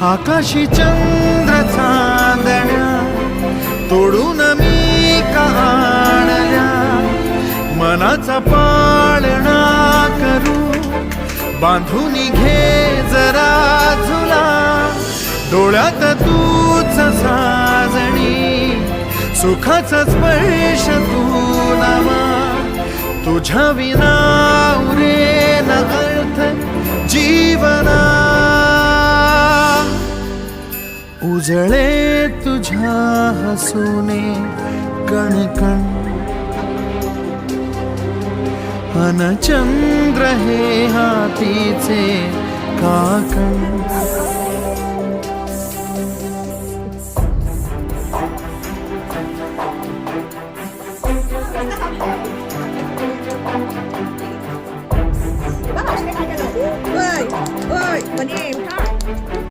आकाशी चंद्र चांदण्या तोडून मी का आणल्या, मनाचा पाळणा करू बांधून घे जरा झुला, डोळ्यात तूच साजणी सुखाचा स्पर्श तू नामा, तुझ्या विना उरेन अर्थ जीवना, उजळे तुझ्या हसूने कणकण, अन चंद्र हे हातीचे काकण.